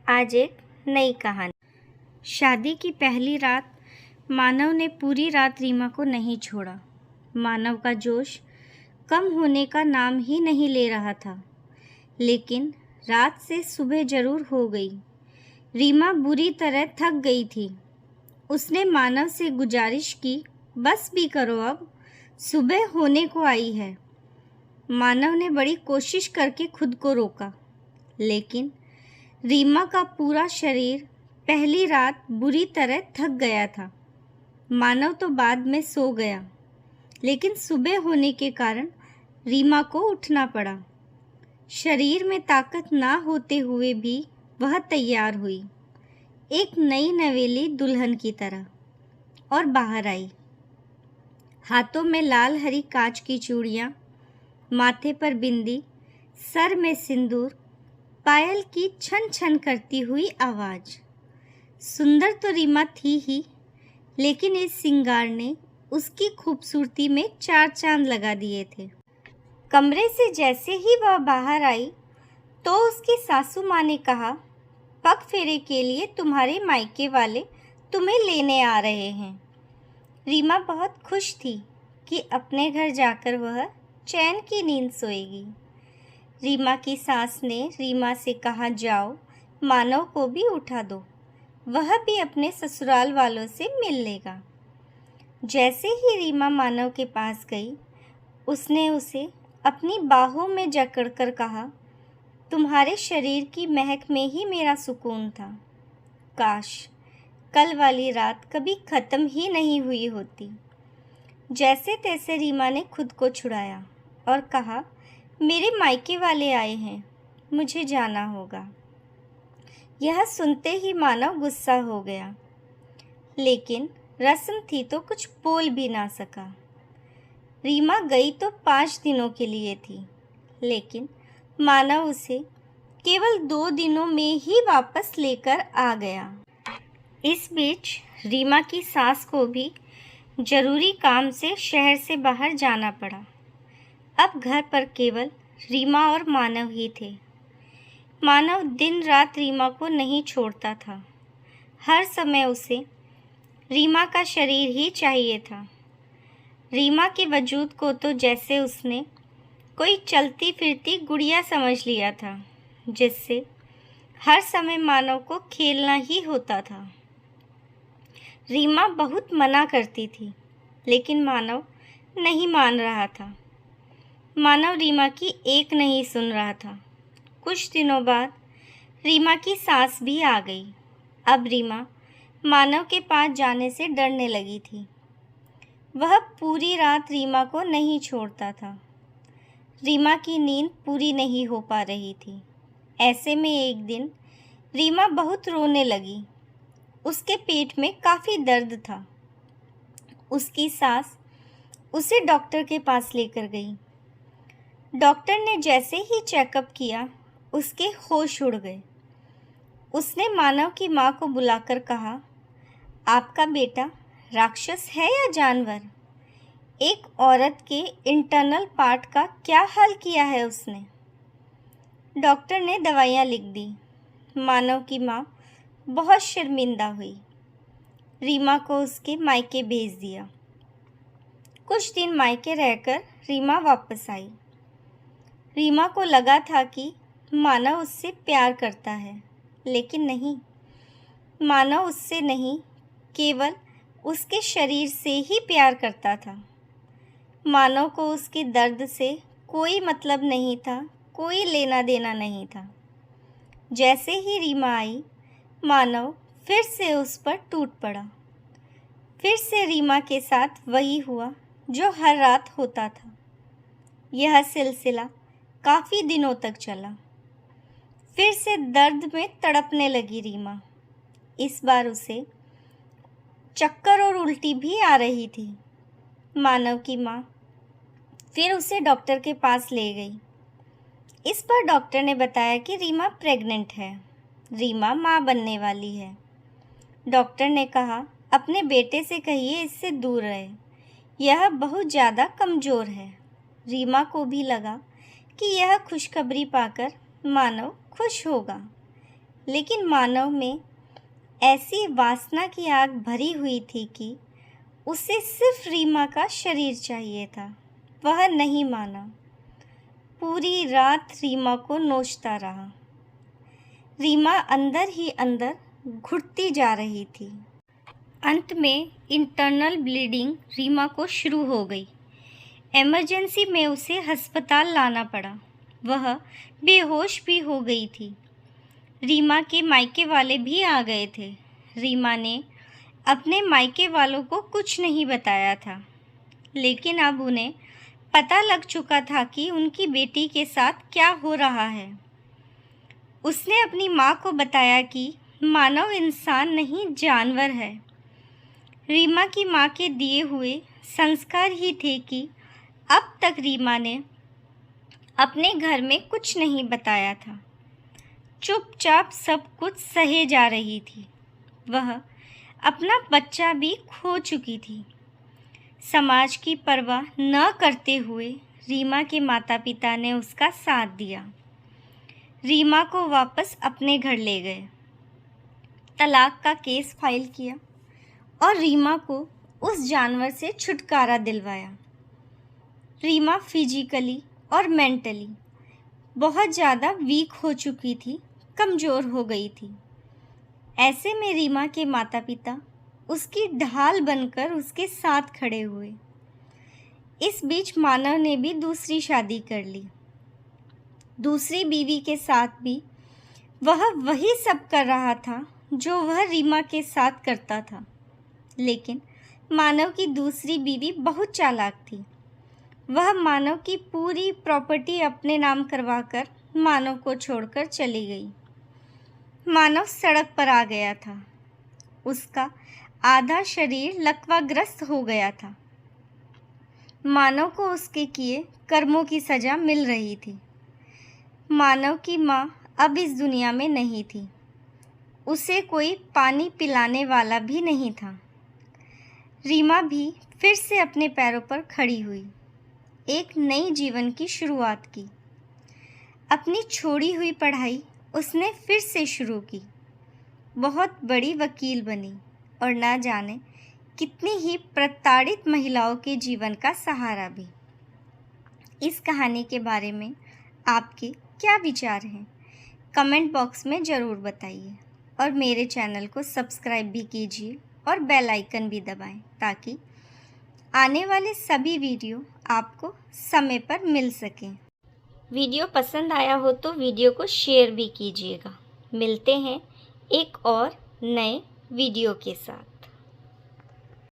आज एक नई कहानी। शादी की पहली रात मानव ने पूरी रात रीमा को नहीं छोड़ा। मानव का जोश कम होने का नाम ही नहीं ले रहा था, लेकिन रात से सुबह जरूर हो गई। रीमा बुरी तरह थक गई थी। उसने मानव से गुजारिश की, बस भी करो, अब सुबह होने को आई है। मानव ने बड़ी कोशिश करके खुद को रोका, लेकिन रीमा का पूरा शरीर पहली रात बुरी तरह थक गया था। मानव तो बाद में सो गया, लेकिन सुबह होने के कारण रीमा को उठना पड़ा। शरीर में ताकत ना होते हुए भी वह तैयार हुई, एक नई नवेली दुल्हन की तरह, और बाहर आई। हाथों में लाल हरी कांच की चूड़ियां, माथे पर बिंदी, सर में सिंदूर, पायल की छन छन करती हुई आवाज। सुंदर तो रीमा थी ही, लेकिन इस सिंगार ने उसकी खूबसूरती में चार चांद लगा दिए थे। कमरे से जैसे ही वह बाहर आई तो उसकी सासू माँ ने कहा, पग फेरे के लिए तुम्हारे मायके वाले तुम्हें लेने आ रहे हैं। रीमा बहुत खुश थी कि अपने घर जाकर वह चैन की नींद सोएगी। रीमा की सास ने रीमा से कहा, जाओ मानव को भी उठा दो, वह भी अपने ससुराल वालों से मिल लेगा। जैसे ही रीमा मानव के पास गई, उसने उसे अपनी बाहों में जकड़कर कहा, तुम्हारे शरीर की महक में ही मेरा सुकून था। काश कल वाली रात कभी ख़त्म ही नहीं हुई होती। जैसे तैसे रीमा ने खुद को छुड़ाया और कहा, मेरे मायके वाले आए हैं, मुझे जाना होगा। यह सुनते ही मानव गुस्सा हो गया, लेकिन रस्म थी तो कुछ बोल भी ना सका। रीमा गई तो 5 दिनों के लिए थी, लेकिन मानव उसे केवल 2 दिनों में ही वापस लेकर आ गया। इस बीच रीमा की सास को भी जरूरी काम से शहर से बाहर जाना पड़ा। अब घर पर केवल रीमा और मानव ही थे। मानव दिन रात रीमा को नहीं छोड़ता था। हर समय उसे रीमा का शरीर ही चाहिए था। रीमा के वजूद को तो जैसे उसने कोई चलती फिरती गुड़िया समझ लिया था, जिससे हर समय मानव को खेलना ही होता था। रीमा बहुत मना करती थी, लेकिन मानव नहीं मान रहा था। मानव रीमा की एक नहीं सुन रहा था। कुछ दिनों बाद रीमा की सास भी आ गई। अब रीमा मानव के पास जाने से डरने लगी थी। वह पूरी रात रीमा को नहीं छोड़ता था। रीमा की नींद पूरी नहीं हो पा रही थी। ऐसे में एक दिन रीमा बहुत रोने लगी। उसके पेट में काफ़ी दर्द था। उसकी सास उसे डॉक्टर के पास लेकर गई। डॉक्टर ने जैसे ही चेकअप किया, उसके होश उड़ गए। उसने मानव की माँ को बुलाकर कहा, आपका बेटा राक्षस है या जानवर? एक औरत के इंटरनल पार्ट का क्या हाल किया है उसने? डॉक्टर ने दवाइयाँ लिख दी। मानव की माँ बहुत शर्मिंदा हुई। रीमा को उसके मायके भेज दिया। कुछ दिन मायके रहकर रीमा वापस आई। रीमा को लगा था कि मानव उससे प्यार करता है, लेकिन नहीं, मानव उससे नहीं, केवल उसके शरीर से ही प्यार करता था। मानव को उसके दर्द से कोई मतलब नहीं था, कोई लेना देना नहीं था। जैसे ही रीमा आई, मानव फिर से उस पर टूट पड़ा। फिर से रीमा के साथ वही हुआ जो हर रात होता था। यह सिलसिला काफ़ी दिनों तक चला। फिर से दर्द में तड़पने लगी रीमा। इस बार उसे चक्कर और उल्टी भी आ रही थी। मानव की माँ फिर उसे डॉक्टर के पास ले गई। इस पर डॉक्टर ने बताया कि रीमा प्रेग्नेंट है, रीमा माँ बनने वाली है। डॉक्टर ने कहा, अपने बेटे से कहिए इससे दूर रहे, यह बहुत ज़्यादा कमज़ोर है। रीमा को भी लगा कि यह खुशखबरी पाकर मानव खुश होगा, लेकिन मानव में ऐसी वासना की आग भरी हुई थी कि उसे सिर्फ रीमा का शरीर चाहिए था। वह नहीं माना। पूरी रात रीमा को नोचता रहा। रीमा अंदर ही अंदर घुटती जा रही थी। अंत में इंटरनल ब्लीडिंग रीमा को शुरू हो गई। इमरजेंसी में उसे अस्पताल लाना पड़ा। वह बेहोश भी हो गई थी। रीमा के मायके वाले भी आ गए थे। रीमा ने अपने मायके वालों को कुछ नहीं बताया था, लेकिन अब उन्हें पता लग चुका था कि उनकी बेटी के साथ क्या हो रहा है। उसने अपनी माँ को बताया कि मानव इंसान नहीं जानवर है। रीमा की माँ के दिए हुए संस्कार ही थे कि अब तक रीमा ने अपने घर में कुछ नहीं बताया था। चुपचाप सब कुछ सहे जा रही थी। वह अपना बच्चा भी खो चुकी थी। समाज की परवाह न करते हुए रीमा के माता पिता ने उसका साथ दिया। रीमा को वापस अपने घर ले गए, तलाक का केस फाइल किया और रीमा को उस जानवर से छुटकारा दिलवाया। रीमा फिजिकली और मेंटली बहुत ज़्यादा वीक हो चुकी थी, कमज़ोर हो गई थी। ऐसे में रीमा के माता पिता उसकी ढाल बनकर उसके साथ खड़े हुए। इस बीच मानव ने भी दूसरी शादी कर ली। दूसरी बीवी के साथ भी वह वही सब कर रहा था जो वह रीमा के साथ करता था। लेकिन मानव की दूसरी बीवी बहुत चालाक थी। वह मानव की पूरी प्रॉपर्टी अपने नाम करवाकर मानव को छोड़कर चली गई। मानव सड़क पर आ गया था। उसका आधा शरीर लकवाग्रस्त हो गया था। मानव को उसके किए कर्मों की सज़ा मिल रही थी। मानव की माँ अब इस दुनिया में नहीं थी। उसे कोई पानी पिलाने वाला भी नहीं था। रीमा भी फिर से अपने पैरों पर खड़ी हुई, एक नई जीवन की शुरुआत की। अपनी छोड़ी हुई पढ़ाई उसने फिर से शुरू की। बहुत बड़ी वकील बनी और ना जाने कितनी ही प्रताड़ित महिलाओं के जीवन का सहारा भी। इस कहानी के बारे में आपके क्या विचार हैं? कमेंट बॉक्स में ज़रूर बताइए और मेरे चैनल को सब्सक्राइब भी कीजिए और बेल आइकन भी दबाएं ताकि आने वाले सभी वीडियो आपको समय पर मिल सकें। वीडियो पसंद आया हो तो वीडियो को शेयर भी कीजिएगा। मिलते हैं एक और नए वीडियो के साथ।